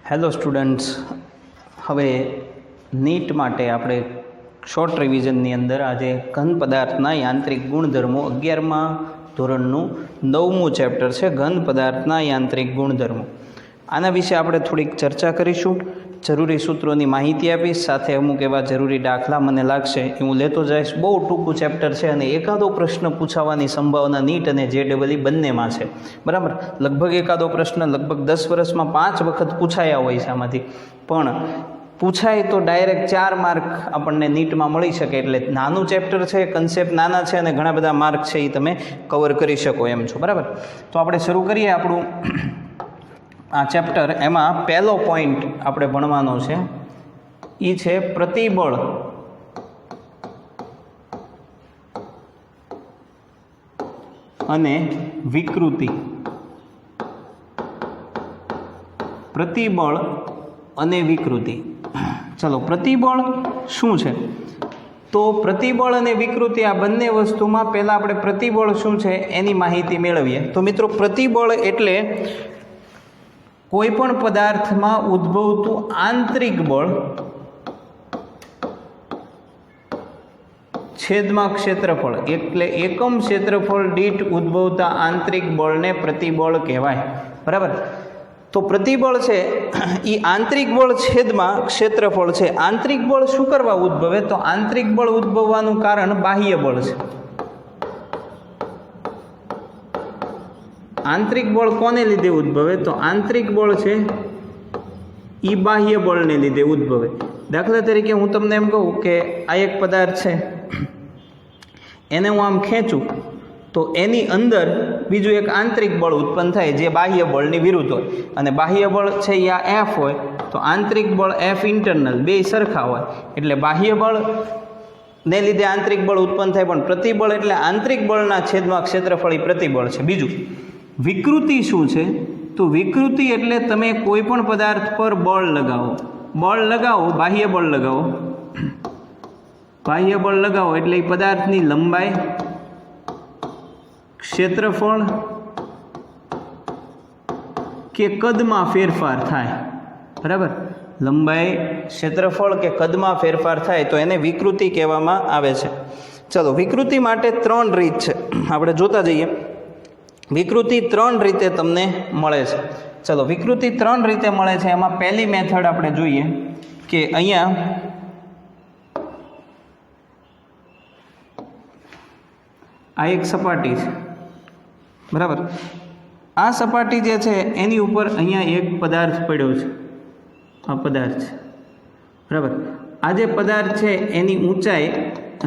Hello students, હવે NEET માટે આપણે શોર્ટ રિવિઝનની અંદર આજે ઘન પદાર્થના યાંત્રિક ગુણધર્મો 11મા ધોરણનું 9મું ચેપ્ટર છે, ઘન પદાર્થના યાંત્રિક ગુણધર્મો. આના વિશે આપણે થોડીક ચર્ચા કરીશું, જરૂરી સૂત્રોની માહિતી આપીશ, સાથે અમુક એવા જરૂરી દાખલા મને લાગશે એ હું લેતો જઈશ. બહુ ટૂંકું ચેપ્ટર છે અને એકાદો પ્રશ્ન પૂછાવાની સંભાવના નીટ અને JEE બંનેમાં છે. બરાબર, લગભગ એકાદો પ્રશ્ન લગભગ 10 વર્ષમાં 5 વખત પૂછાયા હોય છે. આમાંથી પણ પૂછાય તો ડાયરેક્ટ 4 માર્ક આપણને નીટમાં મળી શકે. એટલે નાનું ચેપ્ટર છે, કન્સેપ્ટ નાના છે અને ઘણા બધા માર્ક છે એ તમે કવર કરી શકો એમ છો. બરાબર, તો આપણે શરૂ કરીએ આપણું આ ચેપ્ટર. એમાં પહેલો પોઈન્ટ આપણે ભણવાનો છે એ છે પ્રતિબળ અને વિકૃતિ. પ્રતિબળ અને વિકૃતિ. ચલો, પ્રતિબળ શું છે? તો પ્રતિબળ અને વિકૃતિ આ બંને વસ્તુમાં પહેલાં આપણે પ્રતિબળ શું છે એની માહિતી મેળવીએ. તો મિત્રો, પ્રતિબળ એટલે કોઈ પણ પદાર્થમાં ઉદ્ભવતું આંતરિક બળ છેદમાં ક્ષેત્રફળ, એટલે એકમ ક્ષેત્રફળ દીઠ ઉદ્ભવતા આંતરિક બળને પ્રતિબળ કહેવાય. બરાબર, તો પ્રતિબળ છે એ આંતરિક બળ છેદમાં ક્ષેત્રફળ છે. આંતરિક બળ શું કરવા ઉદ્ભવે? તો આંતરિક બળ ઉદ્ભવવાનું કારણ બાહ્ય બળ છે. આંતરિક બળ કોને લીધે ઉદ્ભવે? તો આંતરિક બળ છે એ બાહ્ય બળને લીધે ઉદ્ભવે. દાખલા તરીકે હું તમને એમ કહું કે આ એક પદાર્થ છે, એને હું આમ ખેંચું તો એની અંદર બીજું એક આંતરિક બળ ઉત્પન્ન થાય જે બાહ્ય બળની વિરુદ્ધ હોય. અને બાહ્ય બળ છે એ આ F હોય તો આંતરિક બળ F ઇન્ટરનલ, બે સરખા હોય. એટલે બાહ્ય બળ ને લીધે આંતરિક બળ ઉત્પન્ન થાય, પણ પ્રતિબળ એટલે આંતરિક બળના છેદમાં ક્ષેત્રફળી પ્રતિબળ છે. બીજું, વિકૃતિ શું છે? તો વિકૃતિ એટલે તમે કોઈ પણ પદાર્થ પર બળ લગાવો. બળ લગાવો, બાહ્ય બળ લગાવો. બાહ્ય બળ લગાવો એટલે એ પદાર્થની લંબાઈ, ક્ષેત્રફળ કે કદમાં ફેરફાર થાય. બરાબર, લંબાઈ, ક્ષેત્રફળ કે કદમાં ફેરફાર થાય તો એને વિકૃતિ કહેવામાં આવે છે. ચલો, વિકૃતિ માટે 3 રીત છે, આપણે જોતા જઈએ. વિકૃતિ 3 રીતે તમને મળે છે. ચલો, વિકૃતિ 3 રીતે મળે છે. એમાં પહેલી મેથડ આપણે જોઈએ કે અહીંયા આ એક સપાટી છે. બરાબર, આ સપાટી જે છે એની ઉપર અહીંયા એક પદાર્થ પડ્યો છે. આ પદાર્થ છે. બરાબર, આ જે પદાર્થ છે એની ઊંચાઈ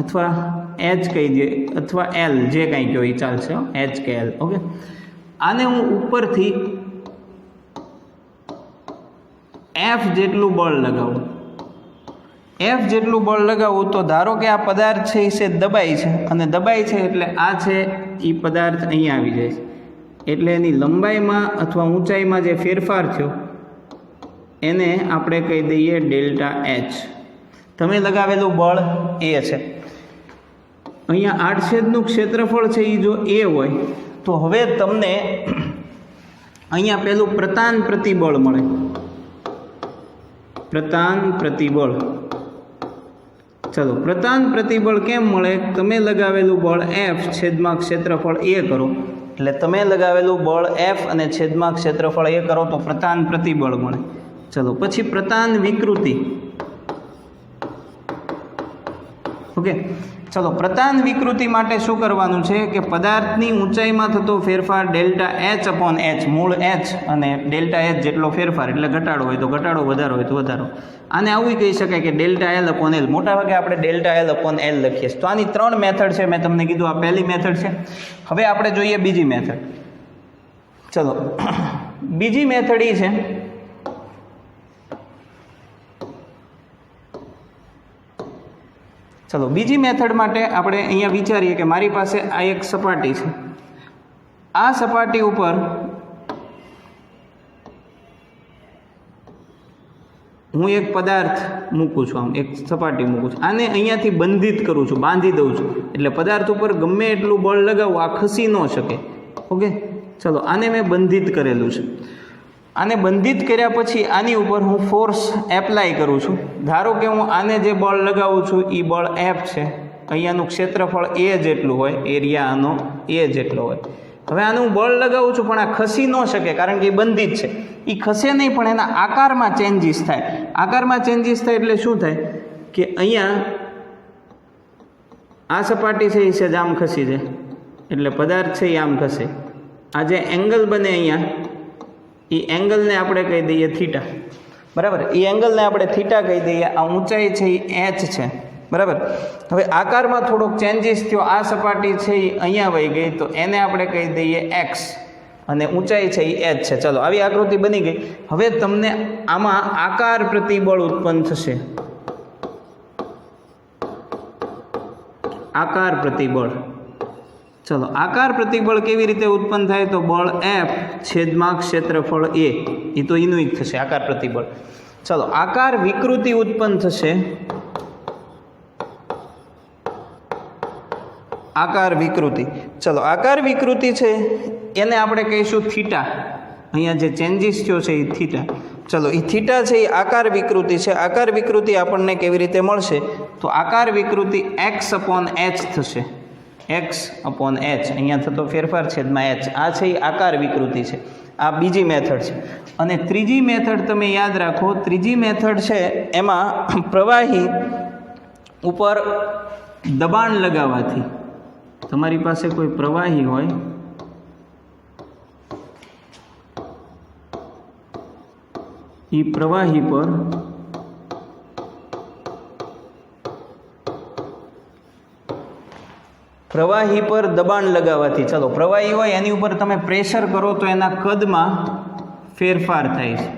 અથવા H કહી દઈએ અથવા L, જે કંઈ કહો એ ચાલશે, H કે L. ઓકે, આને હું ઉપરથી F જેટલું બળ લગાવું. F જેટલું બળ લગાવું તો ધારો કે આ પદાર્થ છે એ દબાય છે, અને દબાય છે એટલે આ છે એ પદાર્થ અહીંયા આવી જાય છે. એટલે એની લંબાઈમાં અથવા ઊંચાઈમાં જે ફેરફાર થયો એને આપણે કહી દઈએ ડેલ્ટા H. તમે લગાવેલું બળ એ છે. અહીંયા આડછેદનું ક્ષેત્રફળ છે એ જો A હોય તો હવે તમને અહીંયા પેલું પ્રતાન પ્રતિબળ મળે. પ્રતાન પ્રતિબળ. ચલો, પ્રતાન પ્રતિબળ કેમ મળે? તમે લગાવેલું બળ F છેદમાં ક્ષેત્રફળ A કરો, એટલે તમે લગાવેલું બળ F અને છેદમાં ક્ષેત્રફળ A કરો તો પ્રતાન પ્રતિબળ મળે. ચલો, પછી પ્રતાન વિકૃતિ. ઓકે, ચલો, પ્રતાન વિકૃતિ માટે શું કરવાનું છે કે પદાર્થની ઊંચાઈમાં થતો ફેરફાર ડેલ્ટા H/H, મૂળ H અને ડેલ્ટા H જેટલો ફેરફાર, એટલે ઘટાડો હોય તો ઘટાડો, વધારો હોય તો વધારો. આને આવું કહી શકાય કે ડેલ્ટા L/L. મોટા ભાગે આપણે ડેલ્ટા L/L લખીએ છીએ. તો આની 3 મેથડ છે. મેં તમને કીધું આ પહેલી મેથડ છે. હવે આપણે જોઈએ બીજી મેથડ. ચલો, બીજી મેથડ એ છે ચલો, બીજી મેથડ માટે આપણે અહીંયા વિચારીએ કે મારી પાસે આ એક સપાટી છે. આ સપાટી ઉપર હું એક પદાર્થ મૂકું છું, આમ એક સપાટી મૂકું છું. આને અહીંયાથી બંધિત કરું છું, બાંધી દઉં છું. એટલે પદાર્થ ઉપર ગમે એટલું બળ લગાવું આ ખસી ન શકે. ઓકે, ચલો, આને મેં બંધિત કરેલું છે. આને બંધિત કર્યા પછી આની ઉપર હું ફોર્સ એપ્લાય કરું છું. ધારો કે હું આને જે બળ લગાવું છું એ બળ F છે. અહીંયાનું ક્ષેત્રફળ A જેટલું હોય, એરિયા આનો A જેટલો હોય. હવે આનું હું બળ લગાવું છું પણ આ ખસી ન શકે કારણ કે એ બંધિત છે. એ ખસે નહીં પણ એના આકારમાં ચેન્જીસ થાય. આકારમાં ચેન્જીસ થાય એટલે શું થાય કે અહીંયા આ સપાટી છે એ સહેજ આમ ખસી જાય એટલે પદાર્થ છે એ આમ ખસે. આ જે એંગલ બને અહીંયા એ એંગલને આપણે કહી દઈએ થીટા. બરાબર, એ એંગલને આપણે થીટા કહી દઈએ. આ ઊંચાઈ છે એ h છે. બરાબર, હવે આકારમાં થોડોક ચેન્જીસ થયો. આ સપાટી છે એ અહીંયા વહી ગઈ તો એને આપણે કહી દઈએ x અને ઊંચાઈ છે એ h છે. ચલો, આવી આકૃતિ બની ગઈ. હવે તમને આમાં આકાર પ્રતિબળ ઉત્પન્ન થશે. આકાર પ્રતિબળ. ચલો, આકાર પ્રતિબળ કેવી રીતે ઉત્પન્ન થાય તો બળ F છેદમાં ક્ષેત્રફળ A, એ તો એનું જ થશે આકાર પ્રતિબળ. ચલો, આકાર વિકૃતિ ઉત્પન્ન થશે. આકાર વિકૃતિ. ચલો, આકાર વિકૃતિ છે એને આપણે કહીશું થીટા. અહીંયા જે ચેન્જીસ થયો છે એ થીટા. ચલો, એ થીટા છે એ આકાર વિકૃતિ છે. આકાર વિકૃતિ આપણને કેવી રીતે મળશે તો આકાર વિકૃતિ x/h થશે. x/h અહીંયા થતો ફેરફાર છેદમાં h. આ છે એ આકાર વિકૃતિ છે. આ બીજી મેથડ છે. અને ત્રીજી મેથડ તમે યાદ રાખો. ત્રીજી મેથડ છે એમાં પ્રવાહી ઉપર દબાણ લગાવવાથી, તમારી પાસે કોઈ પ્રવાહી હોય એ પ્રવાહી પર દબાણ લગાવવાથી, ચલો, પ્રવાહી હોય એની ઉપર તમે પ્રેશર કરો તો એના કદમાં ફેરફાર થાય છે.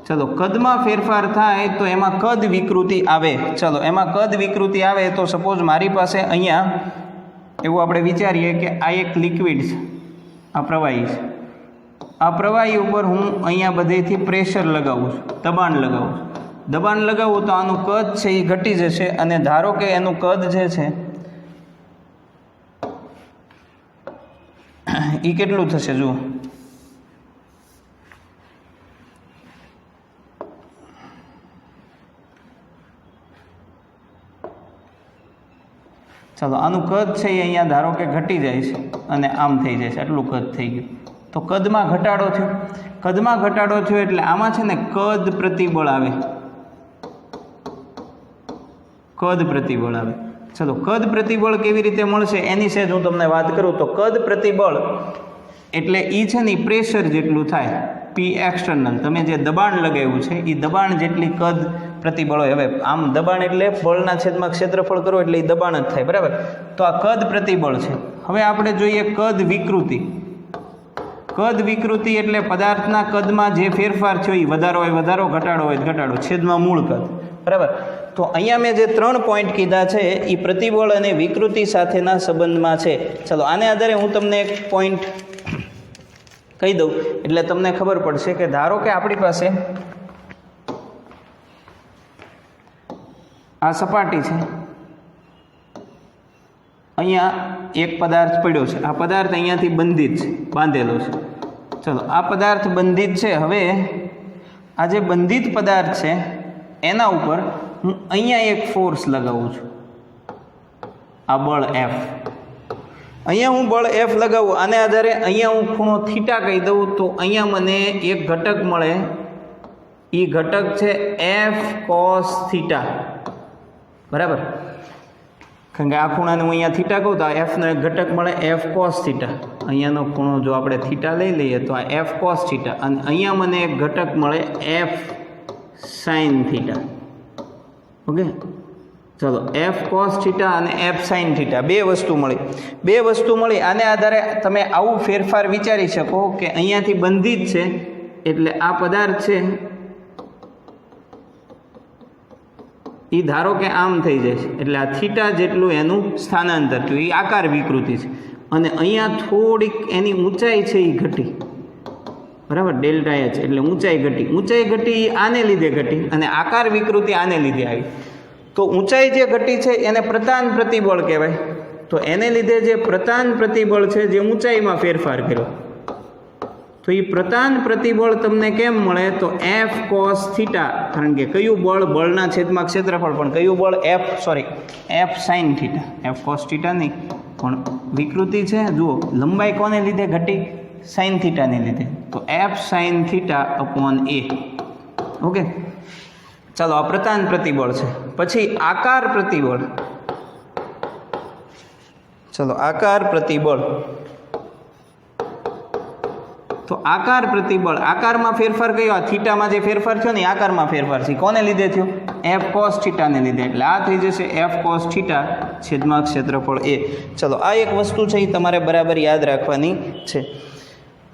ચલો, કદમાં ફેરફાર થાય તો એમાં કદ વિકૃતિ આવે. ચલો, એમાં કદ વિકૃતિ આવે તો સપોઝ મારી પાસે અહીંયા એવું આપણે વિચારીએ કે આ એક લિક્વિડ છે, આ પ્રવાહી છે. આ પ્રવાહી ઉપર હું અહીંયા બધેથી પ્રેશર લગાવું છું, દબાણ લગાવું છું. દબાણ લગાવું તો આનું કદ છે એ ઘટી જશે. અને ધારો કે એનું કદ જે છે એ કેટલું થશે જુઓ. ચાલો, આનું કદ છે એ અહીંયા ધારો કે ઘટી જાય છે અને આમ થઈ જાય છે, આટલું કદ થઈ ગયું. તો કદમાં ઘટાડો થયો. કદમાં ઘટાડો થયો એટલે આમાં છે ને કદ પ્રતિબળ આવે. કદ પ્રતિબળ આવે. ચલો, કદ પ્રતિબળ કેવી રીતે મળશે એની સહેજ હું તમને વાત કરું તો કદ પ્રતિબળ એટલે એ છે ને પ્રેશર જેટલું થાય, P એક્સટર્નલ. તમે જે દબાણ લગાવ્યું છે એ દબાણ જેટલી કદ પ્રતિબળ હોય. હવે આમ દબાણ એટલે બળના છેદમાં ક્ષેત્રફળ કરો એટલે એ દબાણ જ થાય. બરાબર, તો આ કદ પ્રતિબળ છે. હવે આપણે જોઈએ કદ વિકૃતિ. કદ વિકૃતિ એટલે પદાર્થના કદમાં જે ફેરફાર થયો એ વધારો હોય વધારો, ઘટાડો હોય ઘટાડો, છેદમાં મૂળ કદ. બરાબર, તો અહીંયા મેં જે 3 પોઈન્ટ કીધા છે એ પ્રતિબળ અને વિકૃતિ સાથેના સંબંધમાં છે. ચલો, આને આધારે હું તમને એક પોઈન્ટ કહી દઉં એટલે તમને ખબર પડશે કે ધારો કે આપણી પાસે આ સપાટી છે, અહીંયા એક પદાર્થ પડ્યો છે. આ પદાર્થ અહીંયાથી બંધિત છે, બાંધેલો છે. ચલો, આ પદાર્થ બંધિત છે. હવે આ જે બંધિત પદાર્થ છે એના ઉપર હું અહીંયા એક ફોર્સ લગાવું છું, આ બળ F. અહીંયા હું બળ F લગાવું, આને આધારે અહીંયા હું ખૂણો થીટા કહી દઉં તો અહીંયા મને એક ઘટક મળે. એ ઘટક છે F cos થીટા. બરાબર, કારણ કે આ ખૂણાને હું અહીંયા થીટા કહું તો આ Fનો એક ઘટક મળે F cos થીટા. અહીંયાનો ખૂણો જો આપણે થીટા લઈ લઈએ તો આ F cos થીટા. અને અહીંયા મને એક ઘટક મળે F sin થીટા. ઓકે, ચલો, F cos થીટા અને F sin થીટા બે વસ્તુ મળી. આને આધારે તમે આવું ફેરફાર વિચારી શકો કે અહીંયાથી બંધિત છે એટલે આ પદાર્થ છે એ ધારો કે આમ થઈ જાય છે એટલે આ થીટા જેટલું એનું સ્થાનાંતર થયું, એ આકાર વિકૃતિ છે. અને અહીંયા થોડીક એની ઊંચાઈ છે એ ઘટી. બરાબર, ડેલ્ટા H એટલે ઊંચાઈ ઘટી આને લીધે ઘટી અને આકાર વિકૃતિ આને લીધે આવી. તો ઊંચાઈ જે ઘટી છે એને પ્રતાન પ્રતિબળ કહેવાય. તો એને લીધે જે પ્રતાન પ્રતિબળ છે જે ઊંચાઈમાં ફેરફાર કર્યો તો તો એ પ્રતાન પ્રતિબળ તમને કેમ મળે? તો એફ કોસ થીટા, કારણ કે કયું બળ? બળના છેદમાં ક્ષેત્રફળ, પણ કયું બળ? F sine theta. F cos theta નહીં, પણ વિકૃતિ છે. જુઓ લંબાઈ કોને લીધે ઘટી? સાઇન થીટાને લીધે. તો એફ સાઇન થીટા અપોન એ. ઓકે, ચાલો આ પ્રતાન પ્રતિબળ છે. પછી આકાર પ્રતિબળ. ચલો આકાર પ્રતિબળ. તો આકાર પ્રતિબળ, આકારમાં ફેરફાર કયો? આ થીટામાં જે ફેરફાર થયો ને આકારમાં ફેરફાર છે. કોને લીધે થયો? એફ કોસ થીટાને લીધે. એટલે આ થઈ જશે એફ કોસ થીટા છેદમાં ક્ષેત્રફળ એ. ચલો આ એક વસ્તુ છે એ તમારે બરાબર યાદ રાખવાની છે.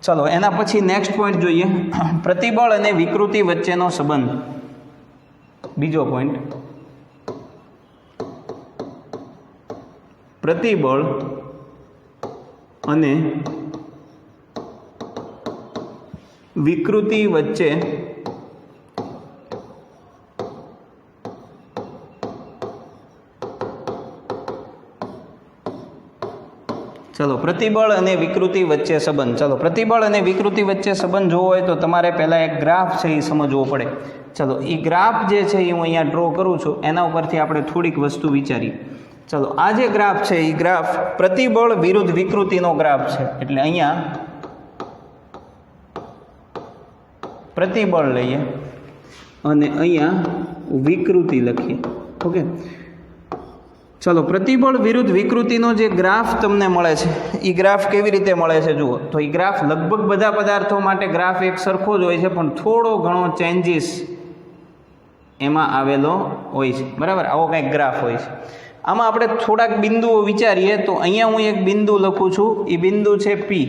ચલો એના પછી નેક્સ્ટ પોઈન્ટ જોઈએ, પ્રતિબળ અને વિકૃતિ વચ્ચેનો સંબંધ. બીજો પોઈન્ટ, પ્રતિબળ અને વિકૃતિ વચ્ચે ચલો પ્રતિબળ અને વિકૃતિ વચ્ચે સંબંધ. ચલો પ્રતિબળ અને વિકૃતિ વચ્ચે સંબંધ જોવો હોય તો તમારે પહેલાં એક ગ્રાફ છે એ સમજવો પડે. ચલો એ ગ્રાફ જે છે એ હું અહીંયા ડ્રો કરું છું, એના ઉપરથી આપણે થોડીક વસ્તુ વિચારીએ. ચલો આ જે ગ્રાફ છે એ ગ્રાફ પ્રતિબળ વિરુદ્ધ વિકૃતિનો ગ્રાફ છે. એટલે અહીંયા પ્રતિબળ લઈએ અને અહીંયા વિકૃતિ લખીએ. ઓકે, ચલો પ્રતિબળ વિરુદ્ધ વિકૃતિનો જે ગ્રાફ તમને મળે છે એ ગ્રાફ કેવી રીતે મળે છે જુઓ. તો એ ગ્રાફ લગભગ બધા પદાર્થો માટે ગ્રાફ એક સરખો જ હોય છે, પણ થોડો ઘણો ચેન્જીસ એમાં આવેલો હોય છે. બરાબર, આવો કંઈક ગ્રાફ હોય છે. આમાં આપણે થોડાક બિંદુઓ વિચારીએ. તો અહીંયા હું એક બિંદુ લખું છું, એ બિંદુ છે પી.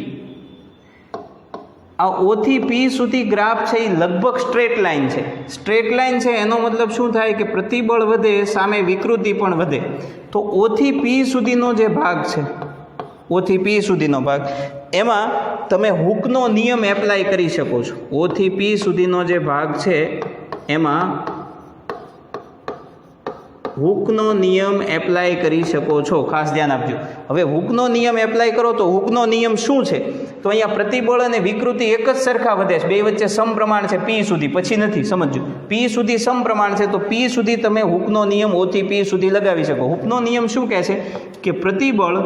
આ ઓથી પી સુધી ગ્રાફ છે એ લગભગ સ્ટ્રેટ લાઇન છે. સ્ટ્રેટ લાઇન છે એનો મતલબ શું થાય કે પ્રતિબળ વધે સામે વિકૃતિ પણ વધે. તો ઓથી પી સુધીનો જે ભાગ છે, ઓથી પી સુધીનો ભાગ, એમાં તમે હૂકનો નિયમ એપ્લાય કરી શકો છો. ઓથી પી સુધીનો જે ભાગ છે એમાં હૂકનો નિયમ એપ્લાય કરી શકો છો. ખાસ ધ્યાન આપજો. હવે હૂકનો નિયમ એપ્લાય કરો તો હૂકનો નિયમ શું છે? તો અહીંયા પ્રતિબળ અને વિકૃતિ એક જ સરખા વધે છે, બે વચ્ચે સમપ્રમાણ છે પી સુધી, પછી નથી. સમજો, પી સુધી સમપ્રમાણ છે તો પી સુધી તમે હૂકનો નિયમ ઓથી પી સુધી લગાવી શકો. હૂકનો નિયમ શું કહે છે કે પ્રતિબળ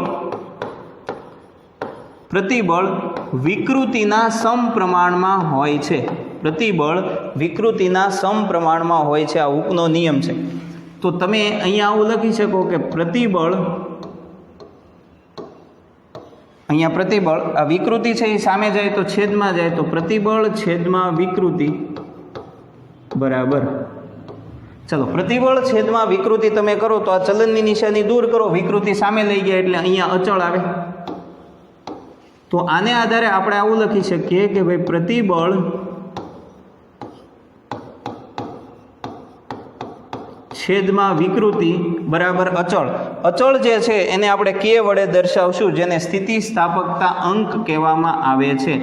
વિકૃતિના સમપ્રમાણમાં હોય છે. પ્રતિબળ વિકૃતિના સમપ્રમાણમાં હોય છે, આ હૂકનો નિયમ છે. તો તમે અહીંયા આવું લખી શકો કે પ્રતિબળ, અહીંયા પ્રતિબળ, આ વિકૃતિ છે એ સામે જાય તો છેદમાં જાય, તો પ્રતિબળ છેદમાં વિકૃતિ બરાબર. ચલો પ્રતિબળ છેદમાં વિકૃતિ તમે કરો તો આ ચલનની નિશાની દૂર કરો, વિકૃતિ સામે લઈ ગયા એટલે અહીંયા અચળ આવે. તો આને આધારે આપણે આવું લખી શકીએ કે ભાઈ પ્રતિબળ છેદમાં વિકૃતિ બરાબર અચળ. અચળ જે છે એને આપણે કે વડે દર્શાવશું, જેને સ્થિતિસ્થાપકતા અંક કહેવામાં આવે છે.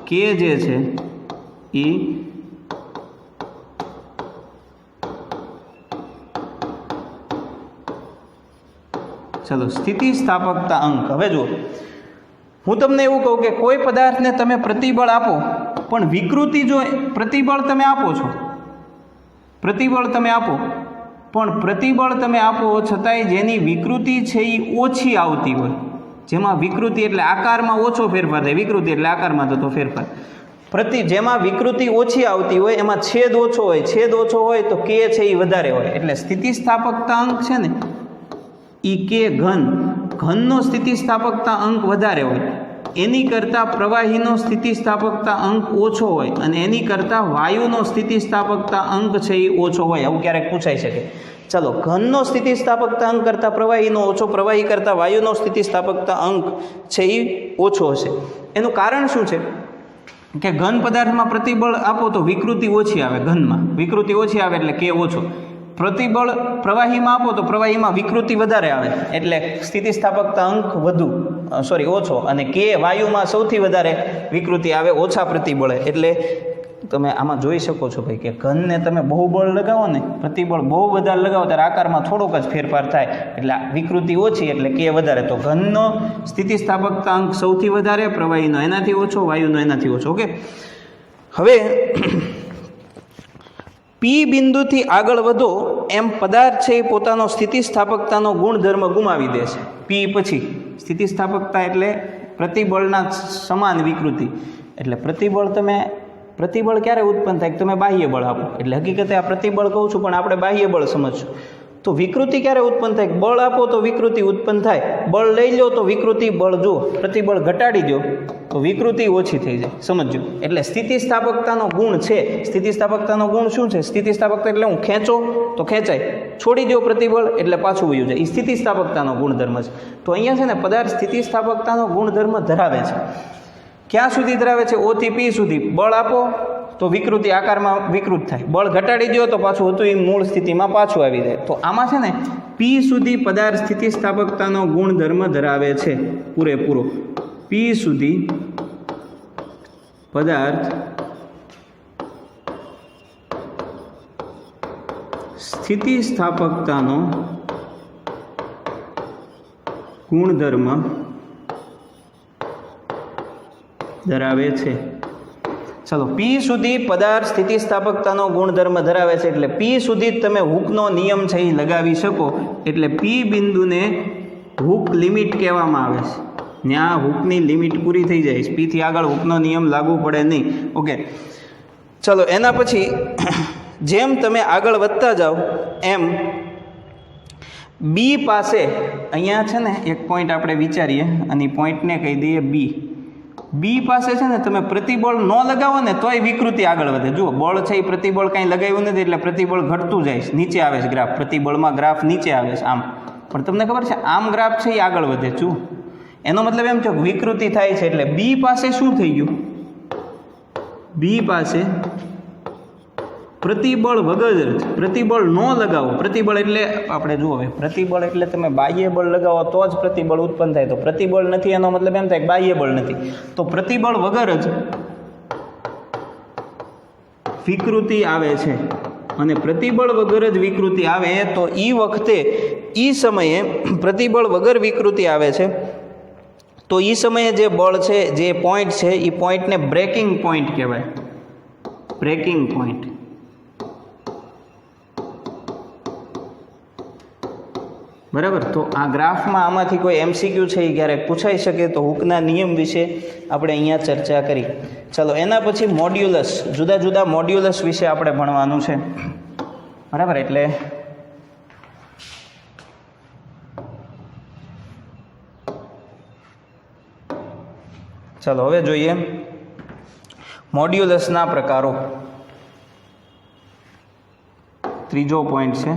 કે જે છે એ ચલો સ્થિતિસ્થાપકતા અંક. હવે જુઓ, હું તમને એવું કહું કે કોઈ પદાર્થને તમે પ્રતિબળ આપો, પણ વિકૃતિ જો પ્રતિબળ તમે આપો છો, પ્રતિબળ તમે આપો, પણ પ્રતિબળ તમે આપો છતાંય જેની વિકૃતિ છે એ ઓછી આવતી હોય, જેમાં વિકૃતિ એટલે આકારમાં ઓછો ફેરફાર થાય, વિકૃતિ એટલે આકારમાં થતો ફેરફાર, જેમાં વિકૃતિ ઓછી આવતી હોય એમાં છેદ ઓછો હોય, છેદ ઓછો હોય તો કે છે એ વધારે હોય. એટલે સ્થિતિસ્થાપકતા અંક છે ને એ કે ઘનનો સ્થિતિસ્થાપકતા અંક વધારે હોય, એની કરતાં પ્રવાહીનો સ્થિતિસ્થાપકતા અંક ઓછો હોય, અને એની કરતાં વાયુનો સ્થિતિસ્થાપકતા અંક છે એ ઓછો હોય. આવું ક્યારેક પૂછાઈ શકે. ચલો, ઘનનો સ્થિતિસ્થાપકતા અંક કરતાં પ્રવાહીનો ઓછો, પ્રવાહી કરતાં વાયુનો સ્થિતિસ્થાપકતા અંક છે એ ઓછો હશે. એનું કારણ શું છે કે ઘન પદાર્થમાં પ્રતિબળ આપો તો વિકૃતિ ઓછી આવે, ઘનમાં વિકૃતિ ઓછી આવે એટલે કે ઓછો. પ્રતિબળ પ્રવાહીમાં આપો તો પ્રવાહીમાં વિકૃતિ વધારે આવે એટલે સ્થિતિસ્થાપકતા અંક ઓછો, અને કે વાયુમાં સૌથી વધારે વિકૃતિ આવે ઓછા પ્રતિબળે એટલે તમે આમાં જોઈ શકો છો ભાઈ કે ઘનને તમે બહુ બળ લગાવો ને, પ્રતિબળ બહુ વધારે લગાવો ત્યારે આકારમાં થોડોક જ ફેરફાર થાય, એટલે વિકૃતિ ઓછી એટલે કે વધારે. તો ઘનનો સ્થિતિસ્થાપકતાંક સૌથી વધારે, પ્રવાહીનો એનાથી ઓછો, વાયુનો એનાથી ઓછો. ઓકે, હવે પી બિંદુથી આગળ વધો એમ પદાર્થ છે એ પોતાનો સ્થિતિસ્થાપકતાનો ગુણધર્મ ગુમાવી દે છે. પી પછી સ્થિતિસ્થાપકતા એટલે પ્રતિબળના સમાન વિકૃતિ. એટલે પ્રતિબળ ક્યારે ઉત્પન્ન થાય? તમે બાહ્ય બળ આપો, એટલે હકીકતે આ પ્રતિબળ કહું છું પણ આપણે બાહ્ય બળ સમજશું. તો વિકૃતિ ક્યારે ઉત્પન્ન થાય? બળ આપો તો વિકૃતિ ઉત્પન્ન થાય, બળ લઈ લો તો વિકૃતિ, બળ જુઓ, પ્રતિબળ ઘટાડી દો તો વિકૃતિ ઓછી થઈ જાય. સમજો, એટલે સ્થિતિસ્થાપકતાનો ગુણ છે. સ્થિતિસ્થાપકતાનો ગુણ શું છે? સ્થિતિસ્થાપકતા એટલે હું ખેંચો તો ખેંચાય, છોડી દો પ્રતિબળ એટલે પાછું વયું જાય. એ સ્થિતિસ્થાપકતાનો ગુણધર્મ છે. તો અહીંયા છે ને પદાર્થ સ્થિતિસ્થાપકતાનો ગુણધર્મ ધરાવે છે. ક્યાં સુધી ધરાવે છે? ઓ થી પી સુધી. બળ આપો તો વિકૃતિ આકારમાં વિકૃત થાય, બળ ઘટાડી દો તો પાછું હતું એ મૂળ સ્થિતિમાં પાછું આવી જાય. તો આમાં છે ને પી સુધી પદાર્થ સ્થિતિસ્થાપકતાનો ગુણધર્મ ધરાવે છે પૂરેપૂરો. પી સુધી પદાર્થ સ્થિતિસ્થાપકતાનો ગુણધર્મ ધરાવે છે. ચલો, પી સુધી પદાર્થ સ્થિતિસ્થાપકતાનો ગુણધર્મ ધરાવે છે એટલે પી સુધી તમે હૂકનો નિયમ છે એ લગાવી શકો. એટલે પી બિંદુને હૂક લિમિટ કહેવામાં આવે છે. ત્યાં હૂકની લિમિટ પૂરી થઈ જાય, પીથી આગળ હૂકનો નિયમ લાગુ પડે નહીં. ઓકે, ચલો, એના પછી જેમ તમે આગળ વધતા જાઓ એમ બી પાસે, અહીંયા છે ને એક પોઈન્ટ આપણે વિચારીએ અને પોઈન્ટને કહી દઈએ બી. બી પાસે છે ને તમે પ્રતિબળ ન લગાવો ને તોય વિકૃતિ આગળ વધે. જુઓ, બળ છે એ પ્રતિબળ કાંઈ લગાવ્યું નથી એટલે પ્રતિબળ ઘટતું જાય છે, નીચે આવે છે ગ્રાફ, પ્રતિબળમાં ગ્રાફ નીચે આવે છે આમ. પણ તમને ખબર છે આમ ગ્રાફ છે એ આગળ વધે. જુઓ, એનો મતલબ એમ છે વિકૃતિ થાય છે. એટલે બી પાસે શું થઈ ગયું? બી પાસે પ્રતિબળ વગર જ, પ્રતિબળ ન લગાવો. પ્રતિબળ એટલે આપણે જુઓ, પ્રતિબળ એટલે તમે બાહ્ય બળ લગાવો તો જ પ્રતિબળ ઉત્પન્ન થાય. તો પ્રતિબળ નથી એનો મતલબ એમ થાય કે બાહ્ય બળ નથી. તો પ્રતિબળ વગર જ વિકૃતિ આવે છે. અને પ્રતિબળ વગર જ વિકૃતિ આવે તો એ વખતે એ સમયે પ્રતિબળ વગર વિકૃતિ આવે છે તો એ સમયે જે બળ છે, જે પોઈન્ટ છે, એ પોઈન્ટને બ્રેકિંગ પોઈન્ટ કહેવાય. Breaking point. બરાબર. તો આ ગ્રાફમાં આમાંથી કોઈ એમસીક્યુ છે એ ક્યારેક પૂછાઈ શકે તો હૂકના નિયમ વિશે આપણે અહીંયા ચર્ચા કરી. ચલો, એના પછી મોડ્યુલસ, જુદા જુદા મોડ્યુલસ વિશે આપણે ભણવાનું છે. બરાબર. એટલે ચલો હવે જોઈએ મોડ્યુલસના પ્રકારો. ત્રીજો પોઈન્ટ છે.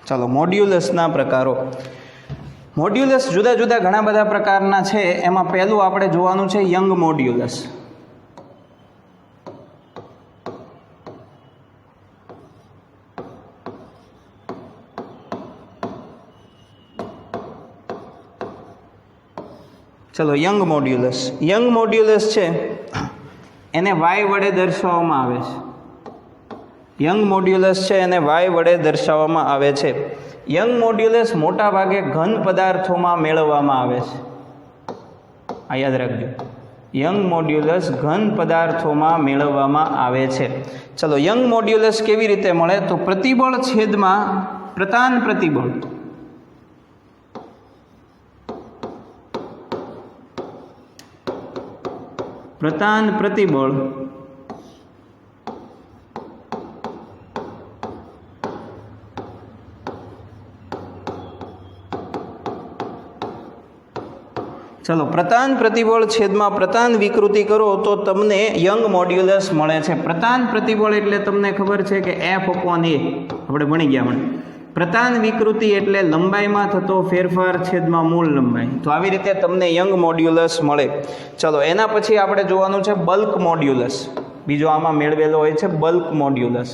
ચાલો, મોડ્યુલસના પ્રકારો. મોડ્યુલસ જુદા જુદા ઘણા બધા પ્રકારના છે. એમાં પહેલું આપણે જોવાનું છે યંગ મોડ્યુલસ. ચલો, યંગ મોડ્યુલસ. યંગ મોડ્યુલસ છે એને વાય વડે દર્શાવવામાં આવે છે. યંગ મોડ્યુલસ છે એને વાય વડે દર્શાવવામાં આવે છે. યંગ મોડ્યુલસ મોટા ભાગે ઘન પદાર્થોમાં મેળવવામાં આવે છે. આ યાદ રાખજો, યંગ મોડ્યુલસ ઘન પદાર્થોમાં મેળવવામાં આવે છે. ચલો, યંગ મોડ્યુલસ કેવી રીતે મળે? તો પ્રતિબળ છેદમાં પ્રતાન પ્રતિબળ. પ્રતાન પ્રતિબળ ચલો, પ્રતાન પ્રતિબળ છેદમાં પ્રતાન વિકૃતિ કરો તો તમને યંગ મોડ્યુલસ મળે છે. પ્રતાન પ્રતિબળ એટલે તમને ખબર છે કે F/A આપણે ભણી ગયા. પ્રતાન વિકૃતિ એટલે લંબાઈમાં થતો ફેરફાર છેદમાં મૂળ લંબાઈ. તો આવી રીતે તમને યંગ મોડ્યુલસ મળે. ચલો એના પછી આપણે જોવાનું છે બલ્ક મોડ્યુલસ. બીજો આમાં મેળવેલો હોય છે બલ્ક મોડ્યુલસ.